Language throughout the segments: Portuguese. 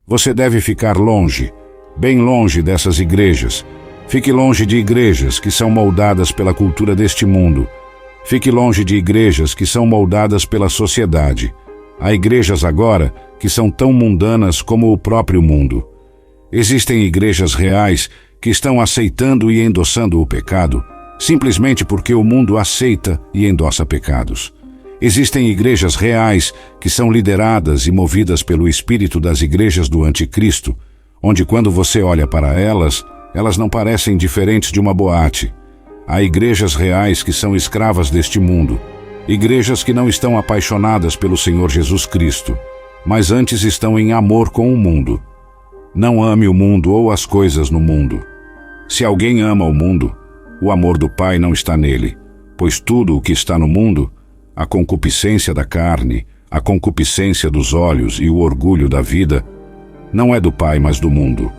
Você deve ficar longe, bem longe dessas igrejas. Fique longe de igrejas que são moldadas pela cultura deste mundo. Fique longe de igrejas que são moldadas pela sociedade. Há igrejas agora que são tão mundanas como o próprio mundo. Existem igrejas reais que estão aceitando e endossando o pecado, simplesmente porque o mundo aceita e endossa pecados. Existem igrejas reais que são lideradas e movidas pelo espírito das igrejas do Anticristo, onde quando você olha para elas, elas não parecem diferentes de uma boate. Há igrejas reais que são escravas deste mundo, igrejas que não estão apaixonadas pelo Senhor Jesus Cristo, mas antes estão em amor com o mundo. Não ame o mundo ou as coisas no mundo. Se alguém ama o mundo, o amor do Pai não está nele, pois tudo o que está no mundo, a concupiscência da carne, a concupiscência dos olhos e o orgulho da vida, não é do Pai, mas do mundo.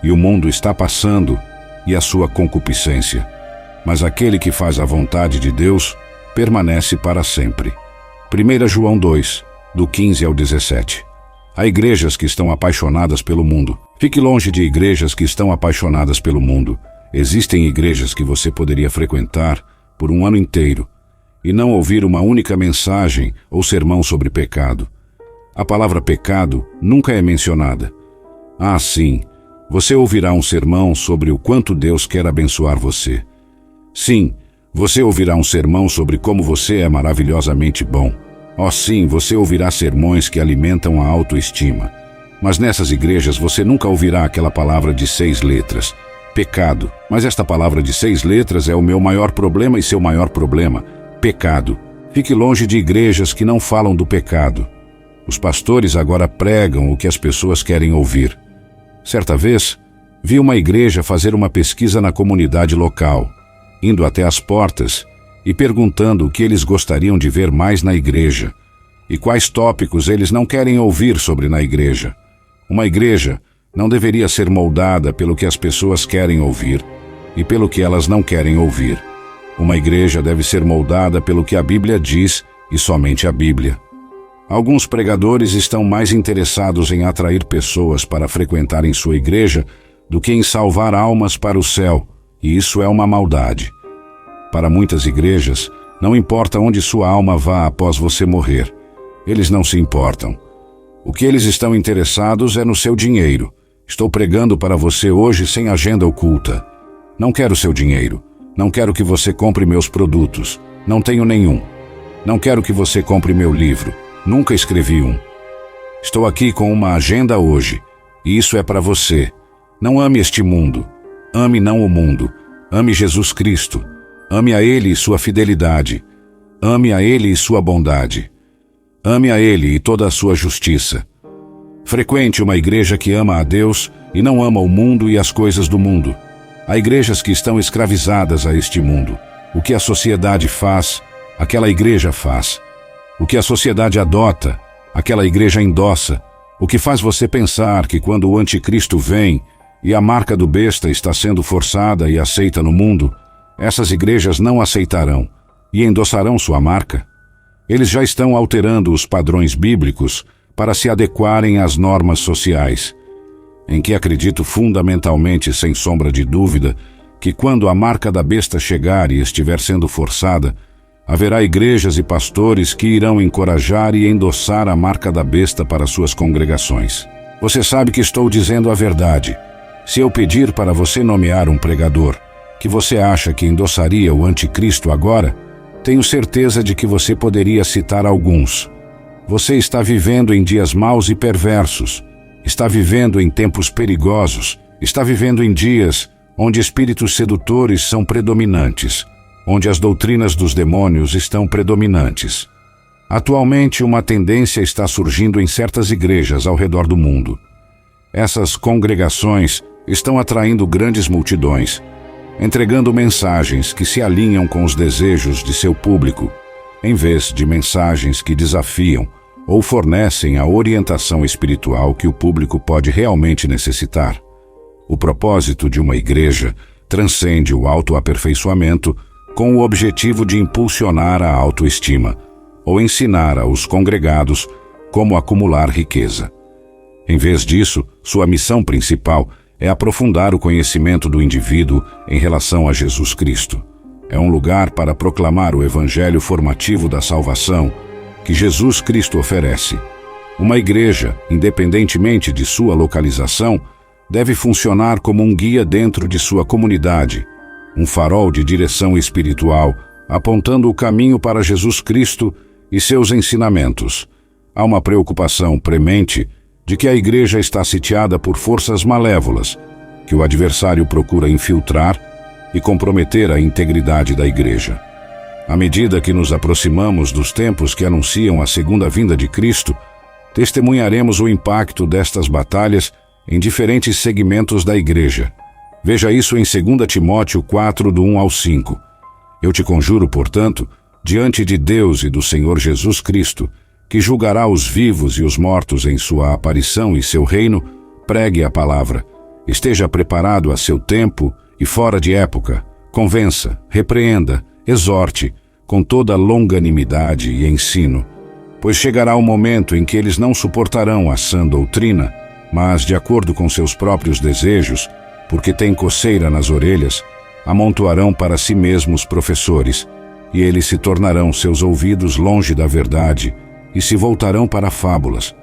E o mundo está passando, e a sua concupiscência. Mas aquele que faz a vontade de Deus permanece para sempre. 1 João 2, do 15 ao 17. Há igrejas que estão apaixonadas pelo mundo. Fique longe de igrejas que estão apaixonadas pelo mundo. Existem igrejas que você poderia frequentar por um ano inteiro e não ouvir uma única mensagem ou sermão sobre pecado. A palavra pecado nunca é mencionada. Ah, sim, você ouvirá um sermão sobre o quanto Deus quer abençoar você. Sim, você ouvirá um sermão sobre como você é maravilhosamente bom. Oh, sim, você ouvirá sermões que alimentam a autoestima. Mas nessas igrejas você nunca ouvirá aquela palavra de 6 letras, pecado. Mas esta palavra de 6 letras é o meu maior problema e seu maior problema. Pecado. Fique longe de igrejas que não falam do pecado. Os pastores agora pregam o que as pessoas querem ouvir. Certa vez, vi uma igreja fazer uma pesquisa na comunidade local, indo até as portas e perguntando o que eles gostariam de ver mais na igreja e quais tópicos eles não querem ouvir sobre na igreja. Uma igreja não deveria ser moldada pelo que as pessoas querem ouvir e pelo que elas não querem ouvir. Uma igreja deve ser moldada pelo que a Bíblia diz e somente a Bíblia. Alguns pregadores estão mais interessados em atrair pessoas para frequentarem sua igreja do que em salvar almas para o céu, e isso é uma maldade. Para muitas igrejas, não importa onde sua alma vá após você morrer. Eles não se importam. O que eles estão interessados é no seu dinheiro. Estou pregando para você hoje sem agenda oculta. Não quero seu dinheiro. Não quero que você compre meus produtos. Não tenho nenhum. Não quero que você compre meu livro. Nunca escrevi um. Estou aqui com uma agenda hoje. E isso é para você. Não ame este mundo. Ame não o mundo. Ame Jesus Cristo. Ame a Ele e sua fidelidade. Ame a Ele e sua bondade. Ame a Ele e toda a sua justiça. Frequente uma igreja que ama a Deus e não ama o mundo e as coisas do mundo. Há igrejas que estão escravizadas a este mundo. O que a sociedade faz, aquela igreja faz. O que a sociedade adota, aquela igreja endossa. O que faz você pensar que quando o anticristo vem e a marca do besta está sendo forçada e aceita no mundo, essas igrejas não aceitarão e endossarão sua marca. Eles já estão alterando os padrões bíblicos para se adequarem às normas sociais, em que acredito fundamentalmente, sem sombra de dúvida, que quando a marca da besta chegar e estiver sendo forçada, haverá igrejas e pastores que irão encorajar e endossar a marca da besta para suas congregações. Você sabe que estou dizendo a verdade. Se eu pedir para você nomear um pregador que você acha que endossaria o anticristo agora, tenho certeza de que você poderia citar alguns. Você está vivendo em dias maus e perversos. Está vivendo em tempos perigosos. Está vivendo em dias onde espíritos sedutores são predominantes, onde as doutrinas dos demônios estão predominantes. Atualmente, uma tendência está surgindo em certas igrejas ao redor do mundo. Essas congregações estão atraindo grandes multidões, entregando mensagens que se alinham com os desejos de seu público, em vez de mensagens que desafiam ou fornecem a orientação espiritual que o público pode realmente necessitar. O propósito de uma igreja transcende o autoaperfeiçoamento com o objetivo de impulsionar a autoestima ou ensinar aos congregados como acumular riqueza. Em vez disso, sua missão principal é aprofundar o conhecimento do indivíduo em relação a Jesus Cristo. É um lugar para proclamar o evangelho formativo da salvação que Jesus Cristo oferece. Uma igreja, independentemente de sua localização, deve funcionar como um guia dentro de sua comunidade, um farol de direção espiritual, apontando o caminho para Jesus Cristo e seus ensinamentos. Há uma preocupação premente de que a igreja está sitiada por forças malévolas, que o adversário procura infiltrar e comprometer a integridade da igreja. À medida que nos aproximamos dos tempos que anunciam a segunda vinda de Cristo, testemunharemos o impacto destas batalhas em diferentes segmentos da igreja. Veja isso em 2 Timóteo 4, do 1 ao 5. Eu te conjuro, portanto, diante de Deus e do Senhor Jesus Cristo, que julgará os vivos e os mortos em sua aparição e seu reino, pregue a palavra. Esteja preparado a seu tempo e fora de época. Convença, repreenda, exorte, com toda longanimidade e ensino. Pois chegará o momento em que eles não suportarão a sã doutrina, mas, de acordo com seus próprios desejos, porque têm coceira nas orelhas, amontoarão para si mesmos professores, e eles se tornarão seus ouvidos longe da verdade, e se voltarão para fábulas.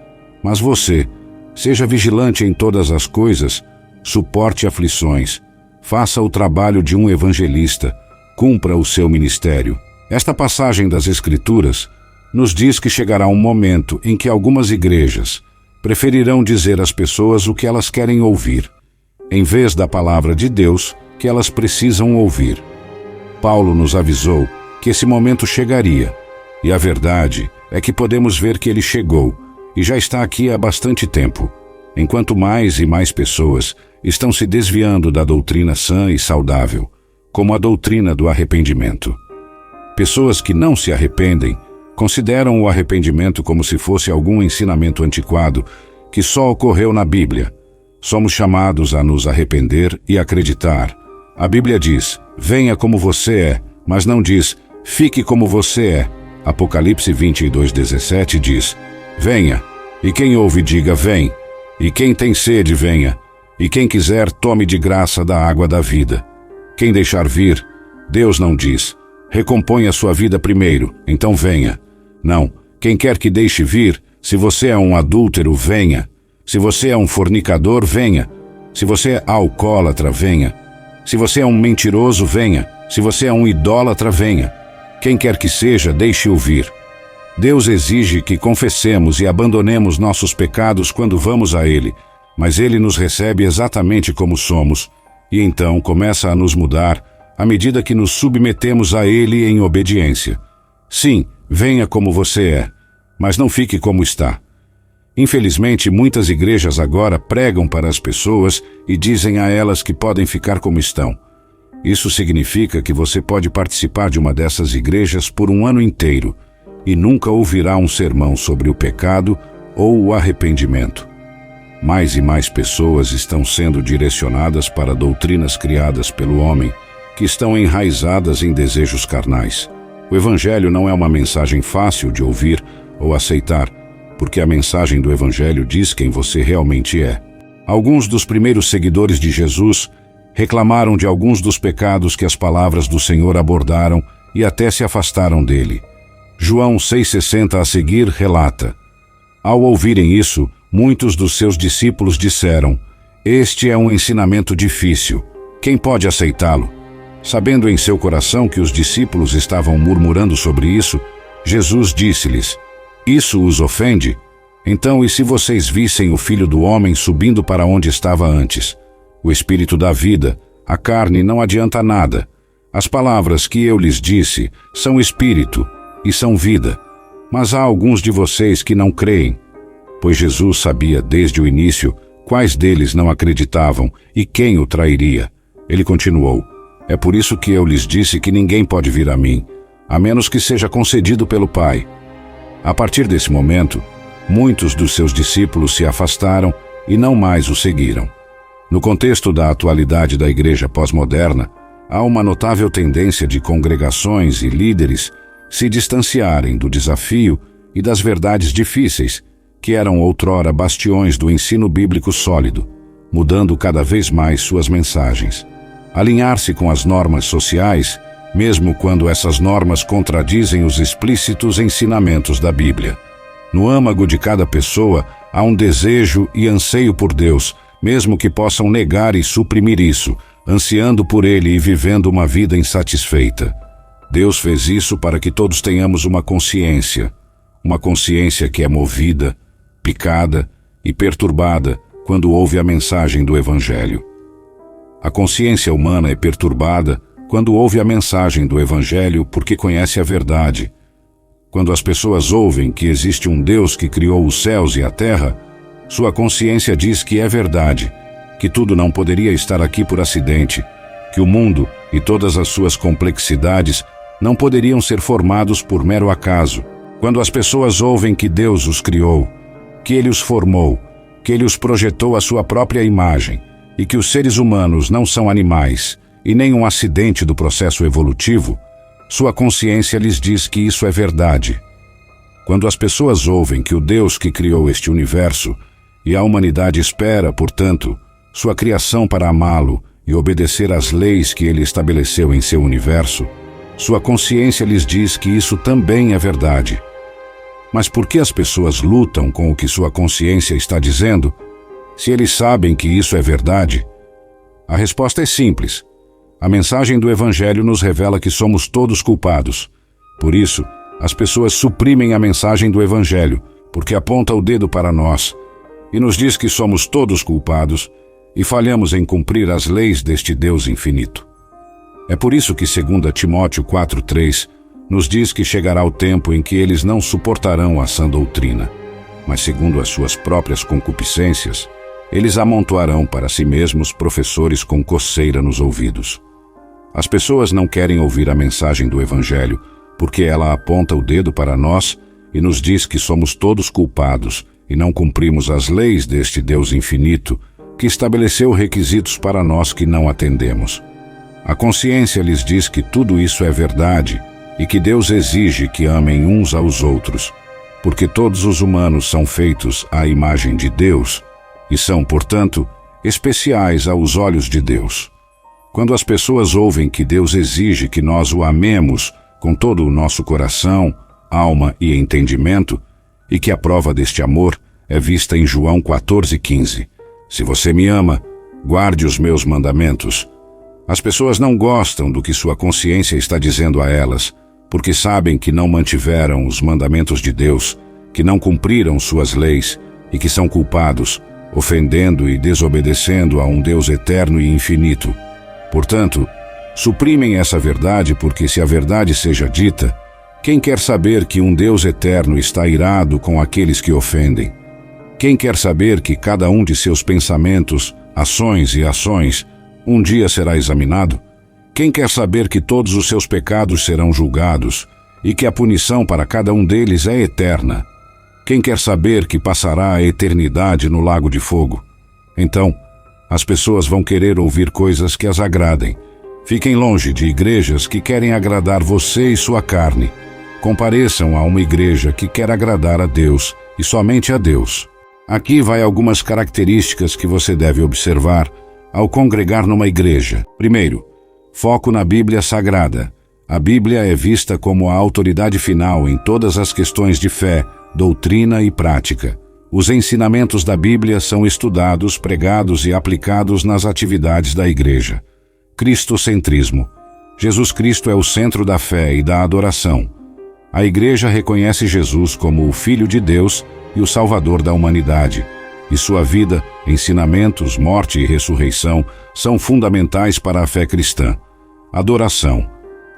Mas você, seja vigilante em todas as coisas, suporte aflições, faça o trabalho de um evangelista, cumpra o seu ministério. Esta passagem das Escrituras nos diz que chegará um momento em que algumas igrejas preferirão dizer às pessoas o que elas querem ouvir, em vez da palavra de Deus que elas precisam ouvir. Paulo nos avisou que esse momento chegaria, e a verdade é que podemos ver que ele chegou e já está aqui há bastante tempo, enquanto mais e mais pessoas estão se desviando da doutrina sã e saudável, como a doutrina do arrependimento. Pessoas que não se arrependem consideram o arrependimento como se fosse algum ensinamento antiquado que só ocorreu na Bíblia. Somos chamados a nos arrepender e acreditar. A Bíblia diz, venha como você é, mas não diz, fique como você é. Apocalipse 22:17 diz, venha, e quem ouve diga, vem, e quem tem sede, venha, e quem quiser tome de graça da água da vida. Quem deixar vir, Deus não diz, recomponha sua vida primeiro, então venha. Não, quem quer que deixe vir, se você é um adúltero, venha. Se você é um fornicador, venha. Se você é alcoólatra, venha. Se você é um mentiroso, venha. Se você é um idólatra, venha. Quem quer que seja, deixe-o vir. Deus exige que confessemos e abandonemos nossos pecados quando vamos a Ele, mas Ele nos recebe exatamente como somos, e então começa a nos mudar à medida que nos submetemos a Ele em obediência. Sim, venha como você é, mas não fique como está. Infelizmente, muitas igrejas agora pregam para as pessoas e dizem a elas que podem ficar como estão. Isso significa que você pode participar de uma dessas igrejas por um ano inteiro e nunca ouvirá um sermão sobre o pecado ou o arrependimento. Mais e mais pessoas estão sendo direcionadas para doutrinas criadas pelo homem, que estão enraizadas em desejos carnais. O Evangelho não é uma mensagem fácil de ouvir ou aceitar, porque a mensagem do Evangelho diz quem você realmente é. Alguns dos primeiros seguidores de Jesus reclamaram de alguns dos pecados que as palavras do Senhor abordaram e até se afastaram dele. João 6,60 a seguir relata: ao ouvirem isso, muitos dos seus discípulos disseram, este é um ensinamento difícil, quem pode aceitá-lo? Sabendo em seu coração que os discípulos estavam murmurando sobre isso, Jesus disse-lhes, isso os ofende? Então, e se vocês vissem o Filho do Homem subindo para onde estava antes? O Espírito dá vida, a carne não adianta nada. As palavras que eu lhes disse são espírito e são vida. Mas há alguns de vocês que não creem. Pois Jesus sabia desde o início quais deles não acreditavam e quem o trairia. Ele continuou, é por isso que eu lhes disse que ninguém pode vir a mim, a menos que seja concedido pelo Pai. A partir desse momento, muitos dos seus discípulos se afastaram e não mais o seguiram. No contexto da atualidade da igreja pós-moderna, há uma notável tendência de congregações e líderes se distanciarem do desafio e das verdades difíceis que eram outrora bastiões do ensino bíblico sólido, mudando cada vez mais suas mensagens. Alinhar-se com as normas sociais, mesmo quando essas normas contradizem os explícitos ensinamentos da Bíblia. No âmago de cada pessoa há um desejo e anseio por Deus, mesmo que possam negar e suprimir isso, ansiando por Ele e vivendo uma vida insatisfeita. Deus fez isso para que todos tenhamos uma consciência que é movida, picada e perturbada quando ouve a mensagem do Evangelho. A consciência humana é perturbada quando ouve a mensagem do Evangelho porque conhece a verdade. Quando as pessoas ouvem que existe um Deus que criou os céus e a terra, sua consciência diz que é verdade, que tudo não poderia estar aqui por acidente, que o mundo e todas as suas complexidades não poderiam ser formados por mero acaso. Quando as pessoas ouvem que Deus os criou, que Ele os formou, que Ele os projetou à sua própria imagem, e que os seres humanos não são animais e nem um acidente do processo evolutivo, sua consciência lhes diz que isso é verdade. Quando as pessoas ouvem que o Deus que criou este universo e a humanidade espera, portanto, sua criação para amá-lo e obedecer às leis que Ele estabeleceu em seu universo, sua consciência lhes diz que isso também é verdade. Mas por que as pessoas lutam com o que sua consciência está dizendo, se eles sabem que isso é verdade? A resposta é simples. A mensagem do Evangelho nos revela que somos todos culpados. Por isso, as pessoas suprimem a mensagem do Evangelho, porque aponta o dedo para nós e nos diz que somos todos culpados e falhamos em cumprir as leis deste Deus infinito. É por isso que 2 Timóteo 4:3 nos diz que chegará o tempo em que eles não suportarão a sã doutrina, mas segundo as suas próprias concupiscências, eles amontoarão para si mesmos professores com coceira nos ouvidos. As pessoas não querem ouvir a mensagem do Evangelho porque ela aponta o dedo para nós e nos diz que somos todos culpados e não cumprimos as leis deste Deus infinito que estabeleceu requisitos para nós que não atendemos. A consciência lhes diz que tudo isso é verdade e que Deus exige que amem uns aos outros, porque todos os humanos são feitos à imagem de Deus e são, portanto, especiais aos olhos de Deus. Quando as pessoas ouvem que Deus exige que nós o amemos com todo o nosso coração, alma e entendimento, e que a prova deste amor é vista em João 14:15. Se você me ama, guarde os meus mandamentos. As pessoas não gostam do que sua consciência está dizendo a elas, porque sabem que não mantiveram os mandamentos de Deus, que não cumpriram suas leis e que são culpados, ofendendo e desobedecendo a um Deus eterno e infinito. Portanto, suprimem essa verdade porque, se a verdade seja dita, quem quer saber que um Deus eterno está irado com aqueles que ofendem? Quem quer saber que cada um de seus pensamentos, ações e ações um dia será examinado? Quem quer saber que todos os seus pecados serão julgados e que a punição para cada um deles é eterna? Quem quer saber que passará a eternidade no lago de fogo? Então, as pessoas vão querer ouvir coisas que as agradem. Fiquem longe de igrejas que querem agradar você e sua carne. Compareçam a uma igreja que quer agradar a Deus e somente a Deus. Aqui vai algumas características que você deve observar ao congregar numa igreja. Primeiro, foco na Bíblia Sagrada. A Bíblia é vista como a autoridade final em todas as questões de fé, doutrina e prática. Os ensinamentos da Bíblia são estudados, pregados e aplicados nas atividades da igreja. Cristocentrismo. Jesus Cristo é o centro da fé e da adoração. A igreja reconhece Jesus como o Filho de Deus e o Salvador da humanidade, e sua vida, ensinamentos, morte e ressurreição são fundamentais para a fé cristã. Adoração.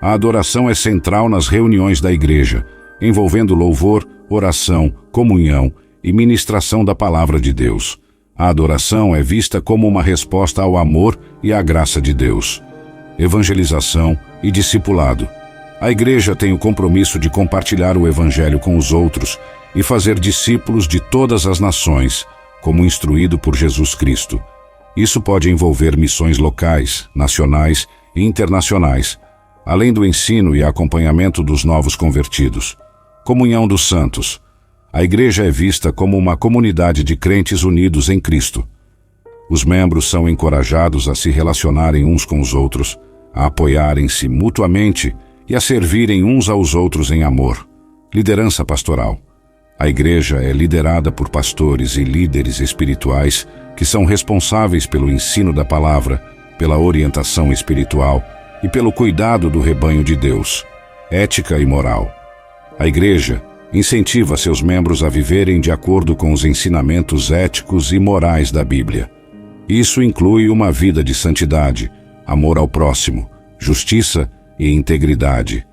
A adoração é central nas reuniões da igreja, envolvendo louvor, oração, comunhão e ministração da palavra de Deus. A adoração é vista como uma resposta ao amor e à graça de Deus. Evangelização e discipulado. A igreja tem o compromisso de compartilhar o Evangelho com os outros e fazer discípulos de todas as nações, como instruído por Jesus Cristo. Isso pode envolver missões locais, nacionais e internacionais, além do ensino e acompanhamento dos novos convertidos. Comunhão dos santos. A igreja é vista como uma comunidade de crentes unidos em Cristo. Os membros são encorajados a se relacionarem uns com os outros, a apoiarem-se mutuamente e a servirem uns aos outros em amor. Liderança pastoral. A igreja é liderada por pastores e líderes espirituais que são responsáveis pelo ensino da palavra, pela orientação espiritual e pelo cuidado do rebanho de Deus. Ética e moral. A igreja incentiva seus membros a viverem de acordo com os ensinamentos éticos e morais da Bíblia. Isso inclui uma vida de santidade, amor ao próximo, justiça e integridade.